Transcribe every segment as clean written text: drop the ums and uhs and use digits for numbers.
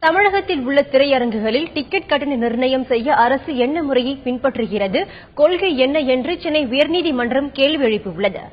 தமிழகத்தில் உள்ள திரையரங்குகளில் டிக்கெட் கட்டண நிர்ணயம் செய்ய அரசு என்ன முறையை பின்பற்றுகிறது, கொள்கை என்ன என்று சென்னை உயர்நீதிமன்றம் கேள்வி எழுப்பியுள்ளது.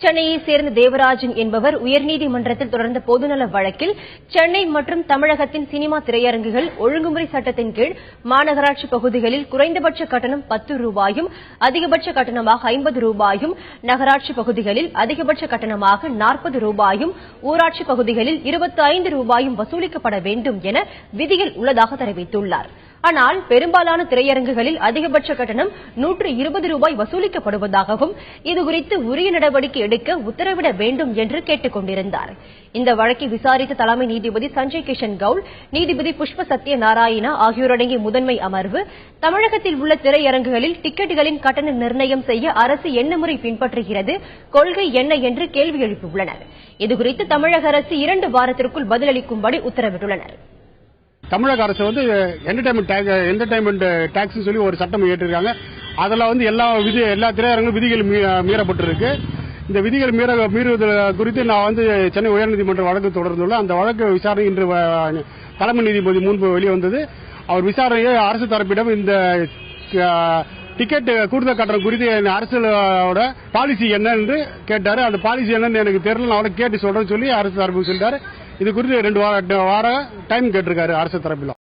சென்னையைச் சேர்ந்த தேவராஜன் என்பவர் உயர்நீதிமன்றத்தில் தொடர்ந்த பொதுநல வழக்கில் சென்னை மற்றும் தமிழகத்தின் சினிமா திரையரங்குகள் ஒழுங்குமுறை சட்டத்தின் கீழ் மாநகராட்சி பகுதிகளில் குறைந்தபட்ச கட்டணம் 10 ரூபாயும் அதிகபட்ச கட்டணமாக 50 ரூபாயும், நகராட்சி பகுதிகளில் அதிகபட்ச கட்டணமாக 40 ரூபாயும், ஊராட்சி பகுதிகளில் 25 ரூபாயும் வசூலிக்கப்பட வேண்டும் என விதிகள் உள்ளதாக தெரிவித்துள்ளார். ஆனால் பெரும்பாலான திரையரங்குகளில் அதிகபட்ச கட்டணம் 120 ரூபாய் வசூலிக்கப்படுவதாகவும் இதுகுறித்து உரிய நடவடிக்கை எடுக்க உத்தரவிட வேண்டும் என்று கேட்டுக் கொண்டிருந்தார். இந்த வழக்கை விசாரித்த தலைமை நீதிபதி சஞ்சய் கிஷன் கவுல், நீதிபதி புஷ்ப சத்ய நாராயணா ஆகியோரடங்கிய முதன்மை அமர்வு தமிழகத்தில் உள்ள திரையரங்குகளில் டிக்கெட்டுகளின் கட்டண நிர்ணயம் செய்ய அரசு என்ன முறை பின்பற்றுகிறது, கொள்கை என்ன என்று கேள்வி எழுப்பியுள்ளனர். இதுகுறித்து தமிழக அரசு 2 வாரத்திற்குள் பதிலளிக்கும்படி உத்தரவிட்டுள்ளனர். தமிழக அரசு என்டர்டைன்மெண்ட் டாக்ஸ் சொல்லி ஒரு சட்டம் ஏற்றிருக்காங்க. அதில் எல்லா திரையரங்கும் விதிகள் மீறப்பட்டிருக்கு. இந்த விதிகள் மீறுவது குறித்து நான் சென்னை உயர்நீதிமன்ற வழக்கு தொடர்ந்துள்ள அந்த வழக்கு விசாரணை இன்று தலைமை நீதிபதி முன்பு வெளிவந்தது. அவர் விசாரணையை அரசு தரப்பிடம் இந்த டிக்கெட் கூடுதல் கட்டணம் குறித்து அரசோட பாலிசி என்ன என்று கேட்டாரு. அந்த பாலிசி என்னன்னு எனக்கு தெரியல, நான் அவரை கேட்டு சொல்றேன்னு சொல்லி அரசு தரப்பு சொல்லிட்டாரு. இது குறித்து 2 வாரம் டைம் கேட்டிருக்காரு அரசு தரப்பில்.